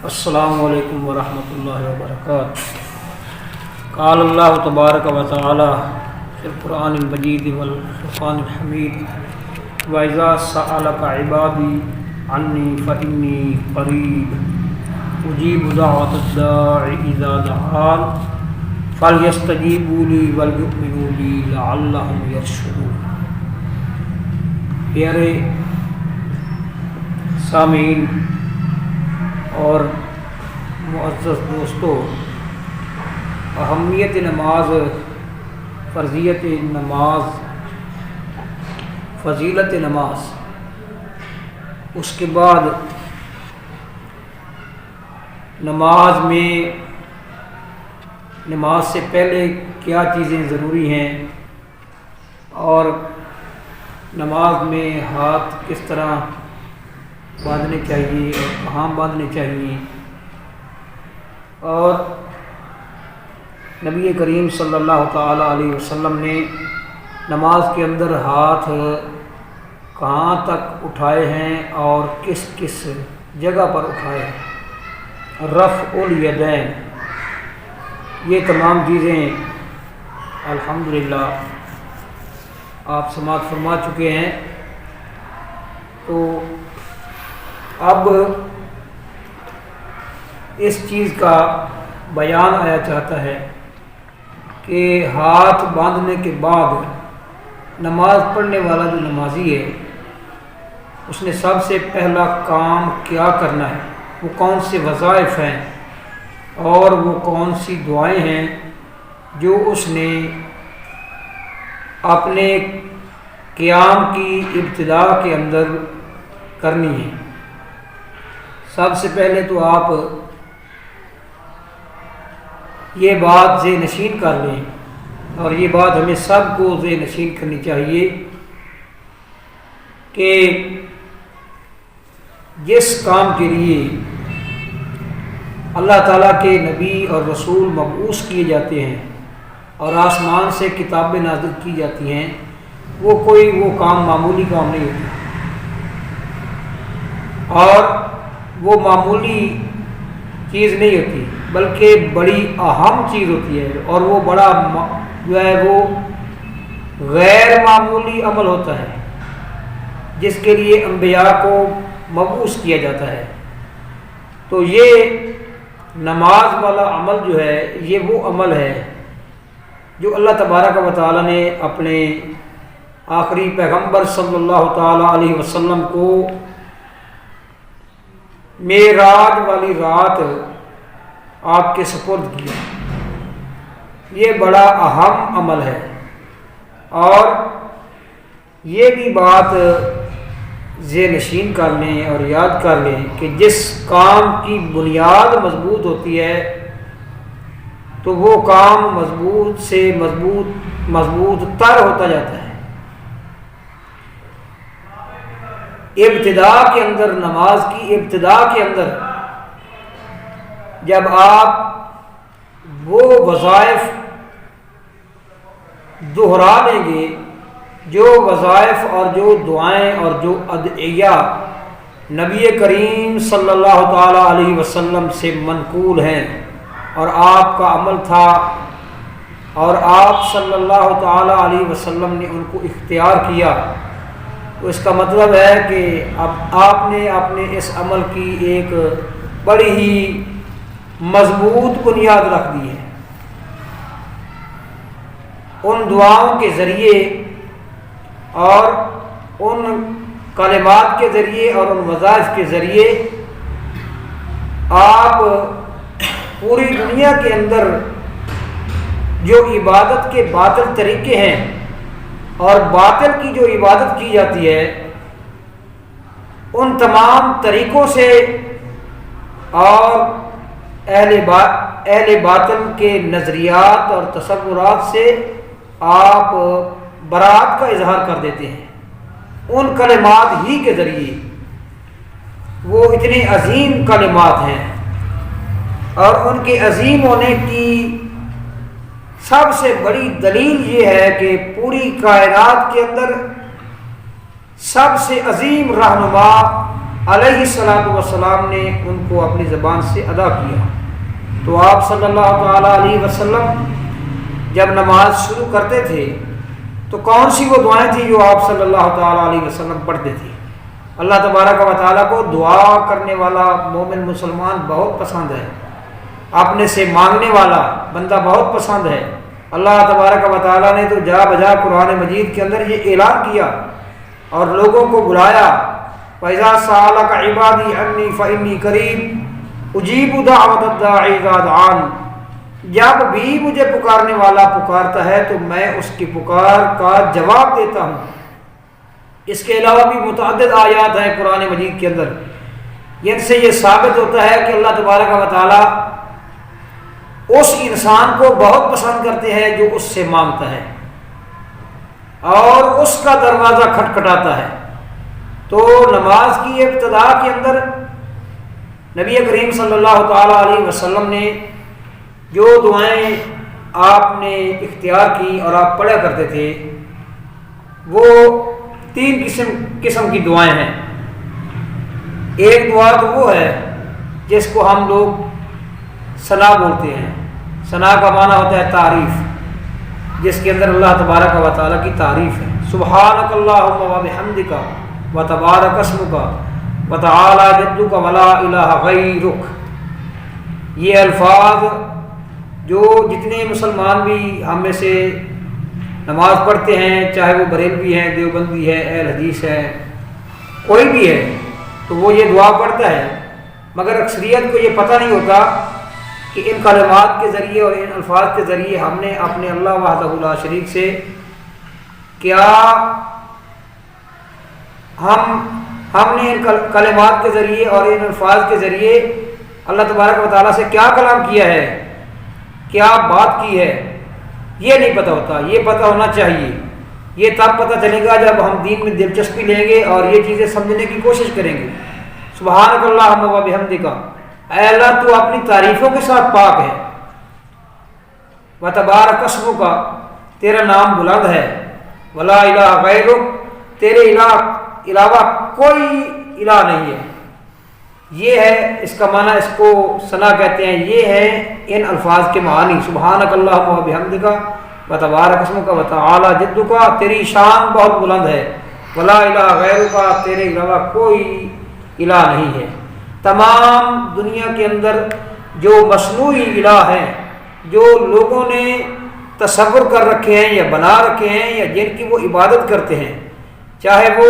السلام علیکم ورحمۃ اللہ وبرکاتہ۔ قال اللہ تبارک و تعالی فی القرآن المجید والفرقان الحمید وَإِذَا سَأَلَكَ عِبَادِي عَنِّي فَإِنِّي قَرِيبٌ أُجِيبُ دَعْوَةَ الدَّاعِ إِذَا دَعَانِ فَلْيَسْتَجِيبُوا لِي وَلْيُؤْمِنُوا بِي لَعَلَّهُمْ يَرْشُدُونَ۔ پیارے سامعین اور معزز دوستو، اہمیت نماز، فرضیت نماز، فضیلت نماز، اس کے بعد نماز سے پہلے کیا چیزیں ضروری ہیں اور نماز میں ہاتھ کس طرح باندھنے چاہیے اور کہاں باندھنے چاہیے، اور نبی کریم صلی اللہ تعالیٰ علیہ وسلم نے نماز کے اندر ہاتھ کہاں تک اٹھائے ہیں اور کس کس جگہ پر اٹھائے ہیں، رفع الیدین، یہ تمام چیزیں الحمدللہ آپ سماعت فرما چکے ہیں۔ تو اب اس چیز کا بیان آیا چاہتا ہے کہ ہاتھ باندھنے کے بعد نماز پڑھنے والا جو نمازی ہے اس نے سب سے پہلا کام کیا کرنا ہے، وہ کون سے وظائف ہیں اور وہ کون سی دعائیں ہیں جو اس نے اپنے قیام کی ابتدا کے اندر کرنی ہے۔ سب سے پہلے تو آپ یہ بات ذہن نشین کر لیں، اور یہ بات ہمیں سب کو ذہن نشین کرنی چاہیے کہ جس کام کے لیے اللہ تعالیٰ کے نبی اور رسول مبعوث کیے جاتے ہیں اور آسمان سے کتابیں نازل کی جاتی ہیں، وہ کام معمولی کام نہیں ہوتا، اور وہ معمولی چیز نہیں ہوتی بلکہ بڑی اہم چیز ہوتی ہے، اور وہ بڑا وہ غیر معمولی عمل ہوتا ہے جس کے لیے انبیاء کو مبعوث کیا جاتا ہے۔ تو یہ نماز والا عمل جو ہے، یہ وہ عمل ہے جو اللہ تبارک و تعالیٰ نے اپنے آخری پیغمبر صلی اللہ تعالیٰ علیہ وسلم کو معراج والی رات آپ کے سپرد کیا۔ یہ بڑا اہم عمل ہے، اور یہ بھی بات ذہن نشین کر لیں اور یاد کر لیں کہ جس کام کی بنیاد مضبوط ہوتی ہے تو وہ کام مضبوط سے مضبوط تر ہوتا جاتا ہے۔ ابتدا کے اندر، نماز کی ابتدا کے اندر جب آپ وہ وظائف دہرا لیں گے، جو وظائف اور جو دعائیں اور جو ادعیہ نبی کریم صلی اللہ تعالیٰ علیہ وسلم سے منقول ہیں اور آپ کا عمل تھا، اور آپ صلی اللہ تعالیٰ علیہ وسلم نے ان کو اختیار کیا، تو اس کا مطلب ہے کہ اب آپ نے اپنے اس عمل کی ایک بڑی ہی مضبوط بنیاد رکھ دی ہے۔ ان دعاؤں کے ذریعے اور ان کلمات کے ذریعے اور ان وظائف کے ذریعے آپ پوری دنیا کے اندر جو عبادت کے باطل طریقے ہیں اور باطل کی جو عبادت کی جاتی ہے، ان تمام طریقوں سے اور اہل باطل کے نظریات اور تصورات سے آپ برات کا اظہار کر دیتے ہیں۔ ان کلمات ہی کے ذریعے، وہ اتنے عظیم کلمات ہیں، اور ان کے عظیم ہونے کی سب سے بڑی دلیل یہ ہے کہ پوری کائنات کے اندر سب سے عظیم رہنما علیہ الصلوۃ والسلام نے ان کو اپنی زبان سے ادا کیا۔ تو آپ صلی اللہ تعالیٰ علیہ وسلم جب نماز شروع کرتے تھے تو کون سی وہ دعائیں تھیں جو آپ صلی اللہ تعالیٰ علیہ وسلم پڑھتے تھے؟ اللہ تبارک و تعالیٰ کو دعا کرنے والا مومن مسلمان بہت پسند ہے، اپنے سے مانگنے والا بندہ بہت پسند ہے۔ اللہ تبارک و تعالیٰ نے تو جا بجا قرآن مجید کے اندر یہ اعلان کیا اور لوگوں کو بلایا، وَإِذَا سَأَلَكَ عِبَادِي عَنِّي فَإِنِّي قَرِيبٌ أُجِيبُ دَعْوَةَ الدَّاعِ إِذَا دَعَانِ۔ جب بھی مجھے پکارنے والا پکارتا ہے تو میں اس کی پکار کا جواب دیتا ہوں۔ اس کے علاوہ بھی متعدد آیات ہیں قرآن مجید کے اندر، جن سے یہ ثابت ہوتا ہے کہ اللہ تبارک و تعالیٰ اس انسان کو بہت پسند کرتے ہیں جو اس سے مانگتا ہے اور اس کا دروازہ کھٹکھٹاتا ہے۔ تو نماز کی ابتدا کے اندر نبی کریم صلی اللہ تعالیٰ علیہ وسلم نے جو دعائیں آپ نے اختیار کی اور آپ پڑھا کرتے تھے وہ 3 قسم کی دعائیں ہیں۔ ایک دعا تو وہ ہے جس کو ہم لوگ ثنا بولتے ہیں۔ ثنا کا معنی ہوتا ہے تعریف، جس کے اندر اللہ تبارک و تعالیٰ کی تعریف ہے۔ سبحانک اللہم و بحمدک و تبارک اسمک و تعالی جدک ولا الہ غیرک۔ یہ الفاظ جو جتنے مسلمان بھی ہم میں سے نماز پڑھتے ہیں، چاہے وہ بریلوی ہیں، دیوبندی ہے، اہل حدیث ہے، کوئی بھی ہے، تو وہ یہ دعا پڑھتا ہے، مگر اکثریت کو یہ پتہ نہیں ہوتا کہ ان کلمات کے ذریعے اور ان الفاظ کے ذریعے ہم نے اپنے اللہ وحدہ لا شریک سے کیا ہم نے ان کلمات کے ذریعے اور ان الفاظ کے ذریعے اللہ تبارک و تعالیٰ سے کیا کلام کیا ہے، کیا بات کی ہے، یہ نہیں پتہ ہوتا۔ یہ پتہ ہونا چاہیے۔ یہ تب پتہ چلے گا جب ہم دین میں دلچسپی لیں گے اور یہ چیزیں سمجھنے کی کوشش کریں گے۔ سبحانک اللہم و بحمدک، اے اللہ تو اپنی تعریفوں کے ساتھ پاک ہے، و تبارک اسمک، تیرا نام بلند ہے، ولا الہ غیرک، تیرے علاوہ کوئی الہ نہیں ہے۔ یہ ہے اس کا معنی، اس کو ثنا کہتے ہیں۔ یہ ہے ان الفاظ کے معانی، سبحانک اللہم و بحمدک و تبارک اسمک و تعالی جدک، تیری شان بہت بلند ہے، ولا الہ غیرک، تیرے علاوہ کوئی الہ نہیں ہے۔ تمام دنیا کے اندر جو مصنوعی الہ ہیں، جو لوگوں نے تصور کر رکھے ہیں یا بنا رکھے ہیں یا جن کی وہ عبادت کرتے ہیں، چاہے وہ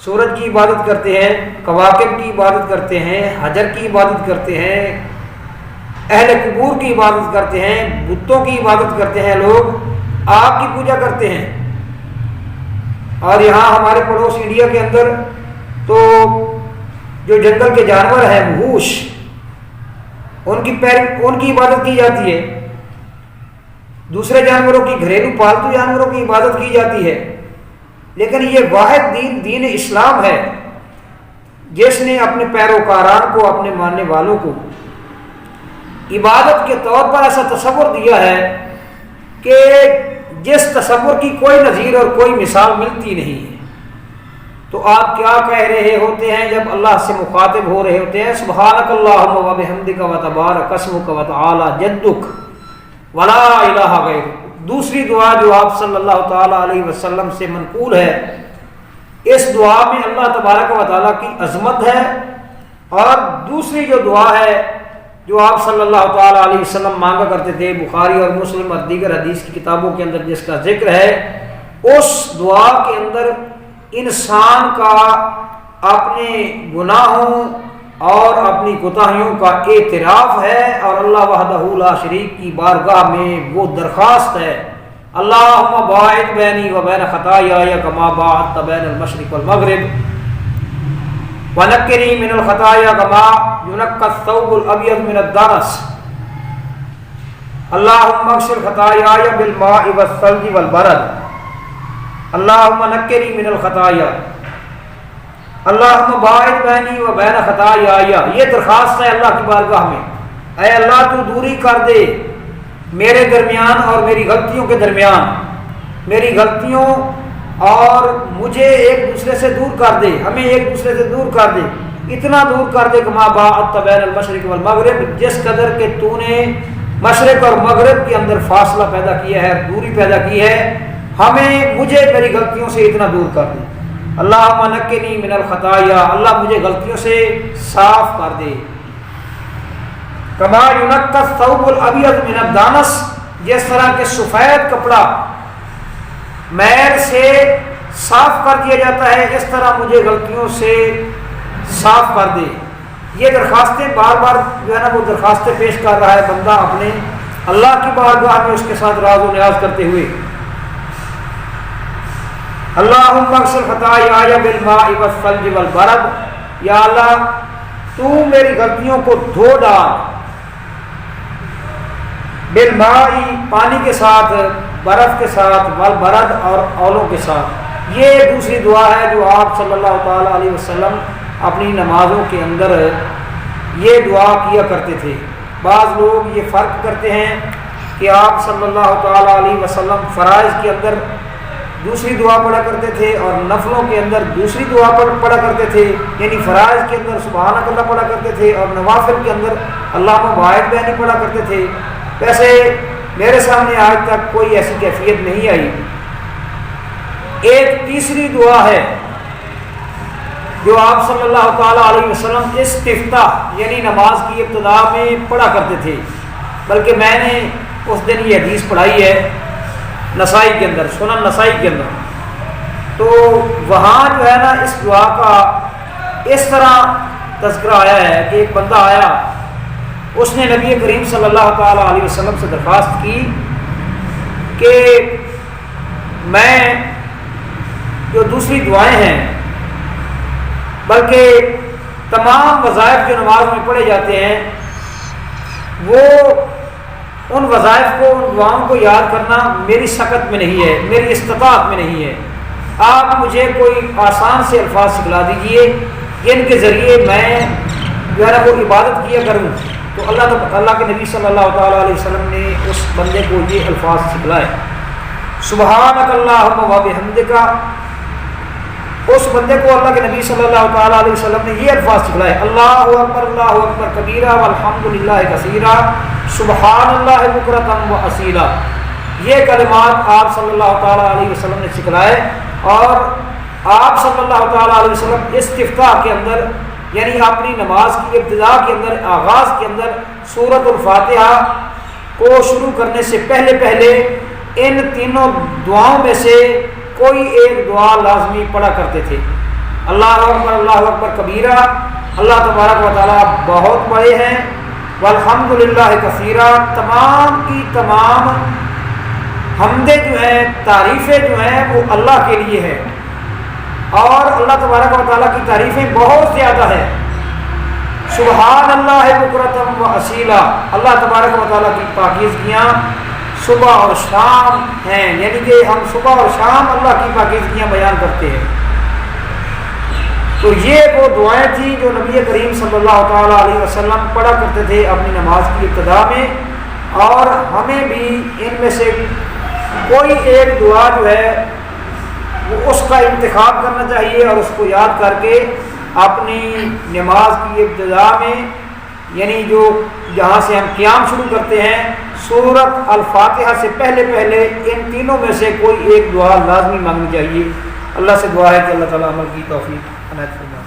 سورج کی عبادت کرتے ہیں، کواکب کی عبادت کرتے ہیں، حجر کی عبادت کرتے ہیں، اہل قبور کی عبادت کرتے ہیں، بتوں کی عبادت کرتے ہیں، لوگ آگ کی پوجا کرتے ہیں۔ اور یہاں ہمارے پڑوس انڈیا کے اندر تو جو جنگل کے جانور ہیں وحوش، ان کی عبادت کی جاتی ہے، دوسرے جانوروں کی، گھریلو پالتو جانوروں کی عبادت کی جاتی ہے۔ لیکن یہ واحد دین اسلام ہے جس نے اپنے پیروکاران کو، اپنے ماننے والوں کو عبادت کے طور پر ایسا تصور دیا ہے کہ جس تصور کی کوئی نظیر اور کوئی مثال ملتی نہیں ہے۔ تو آپ کیا کہہ رہے ہوتے ہیں جب اللہ سے مخاطب ہو رہے ہوتے ہیں؟ سبحانک اللہم و بحمدک و تبارک اسمک و تعالی جدک ولا الہ غیرک۔ دوسری دعا جو آپ صلی اللہ تعالیٰ علیہ وسلم سے منقول ہے، اس دعا میں اللہ تبارک و تعالیٰ کی عظمت ہے، اور دوسری جو دعا ہے جو آپ صلی اللہ تعالیٰ علیہ وسلم مانگا کرتے تھے، بخاری اور مسلم اور دیگر حدیث کی کتابوں کے اندر جس کا ذکر ہے، اس دعا کے اندر انسان کا اپنے گناہوں اور اپنی کوتاہیوں کا اعتراف ہے، اور اللہ وحدہ لا شریک کی بارگاہ میں وہ درخواست ہے، اللہم باعد بینی و بین خطایای کما باعدت بین المشرق والمغرب ونقنی من الخطایا کما ینقی الثوب الابیض من الدنس، اللہم اغسل خطایای بالماء والثلج والبرد، اللہم نقنی من الخطایا، اللہم باعد بینی و بین خطایای۔ یہ درخواست ہے اللہ کی بارگاہ میں، اے اللہ تو دوری کر دے میرے درمیان اور میری غلطیوں کے درمیان، میری غلطیوں اور مجھے ایک دوسرے سے دور کر دے، ہمیں ایک دوسرے سے دور کر دے، اتنا دور کر دے کہ ما باعدت بین المشرق والمغرب، جس قدر کہ تو نے مشرق اور مغرب کے اندر فاصلہ پیدا کیا ہے، دوری پیدا کی ہے، ہمیں مجھے میری غلطیوں سے اتنا دور کر دے۔ اللہم نقنی من الخطایا، اللہ مجھے غلطیوں سے صاف کر دے۔ کما ینقی الثوب الابیض من الدنس، جس طرح کہ سفید کپڑا میل سے صاف کر دیا جاتا ہے، اس طرح مجھے غلطیوں سے صاف کر دے۔ یہ درخواستیں بار بار جو ہے نا وہ درخواستیں پیش کر رہا ہے بندہ اپنے اللہ کی بارگاہ میں اس کے ساتھ راز و نیاز کرتے ہوئے۔ اللہم اغسل خطایا بالماء والثلج والبرد، یا اللہ تو میری غلطیوں کو دھو ڈال، بالماء پانی کے ساتھ، برف کے ساتھ، والبرد اور اولوں کے ساتھ۔ یہ دوسری دعا ہے جو آپ صلی اللہ تعالیٰ علیہ وسلم اپنی نمازوں کے اندر یہ دعا کیا کرتے تھے۔ بعض لوگ یہ فرق کرتے ہیں کہ آپ صلی اللہ تعالیٰ علیہ وسلم فرائض کے اندر دوسری دعا پڑھا کرتے تھے اور نفلوں کے اندر دوسری دعا پڑھا کرتے تھے، یعنی فرائض کے اندر سبحانک اللہ پڑھا کرتے تھے اور نوافل کے اندر اللہم باعث بیانی پڑھا کرتے تھے۔ ویسے میرے سامنے آج تک کوئی ایسی کیفیت نہیں آئی۔ ایک تیسری دعا ہے جو آپ صلی اللہ تعالیٰ علیہ وسلم استفتاح یعنی نماز کی ابتدا میں پڑھا کرتے تھے، بلکہ میں نے اس دن یہ حدیث پڑھائی ہے نسائی کے اندر، سنن نسائی کے اندر، تو وہاں جو ہے نا اس دعا کا اس طرح تذکرہ آیا ہے کہ ایک بندہ آیا، اس نے نبی کریم صلی اللہ تعالیٰ علیہ وسلم سے درخواست کی کہ میں جو دوسری دعائیں ہیں بلکہ تمام وظائف جو نماز میں پڑھے جاتے ہیں وہ ان وظائف کو، ان دعاؤں کو یاد کرنا میری سکت میں نہیں ہے، میری استطاعت میں نہیں ہے، آپ مجھے کوئی آسان سے الفاظ سکھلا دیجئے جن کے ذریعے میں جو ہے نا وہ عبادت کیا کروں۔ تو اللہ کے نبی صلی اللہ تعالیٰ علیہ وسلم نے اس بندے کو یہ الفاظ سکھلائے، سبحانک اللہم و بحمدک۔ اس بندے کو اللہ کے نبی صلی اللہ تعالیٰ علیہ وسلم نے یہ الفاظ سکھلائے، اللہ اکبر کبیرہ والحمد للہ کثیرہ سبحان اللہ بکرۃ و اصیلا۔ یہ کلمات آپ صلی اللہ تعالیٰ علیہ وسلم نے سکھلائے، اور آپ صلی اللہ تعالیٰ علیہ وسلم استفتاح کے اندر یعنی اپنی نماز کی ابتدا کے اندر، آغاز کے اندر سورۃ الفاتحہ کو شروع کرنے سے پہلے ان تینوں دعاؤں میں سے کوئی ایک دعا لازمی پڑھا کرتے تھے۔ اللہ اکبر کبیرہ، اللہ تبارک و تعالیٰ بہت بڑے ہیں، والحمد للہ کثیرہ، تمام کی تمام حمدیں جو ہیں، تعریفیں جو ہیں وہ اللہ کے لیے ہیں، اور اللہ تبارک و تعالیٰ کی تعریفیں بہت زیادہ ہیں۔ سبحان اللہ بکرۃ و اصیلا، اللہ تبارک و تعالیٰ کی پاکیزگیاں صبح اور شام ہیں، یعنی کہ ہم صبح اور شام اللہ کی پاکیزگیاں بیان کرتے ہیں۔ تو یہ وہ دعائیں تھیں جو نبی کریم صلی اللہ تعالیٰ علیہ وسلم پڑھا کرتے تھے اپنی نماز کی ابتدا میں، اور ہمیں بھی ان میں سے کوئی ایک دعا جو ہے وہ اس کا انتخاب کرنا چاہیے اور اس کو یاد کر کے اپنی نماز کی ابتدا میں، یعنی جو جہاں سے ہم قیام شروع کرتے ہیں، سورۃ الفاتحہ سے پہلے ان تینوں میں سے کوئی ایک دعا لازمی مانگنی چاہیے۔ اللہ سے دعا ہے کہ اللہ تعالیٰ عمل کی توفیق عنایت فرمائے۔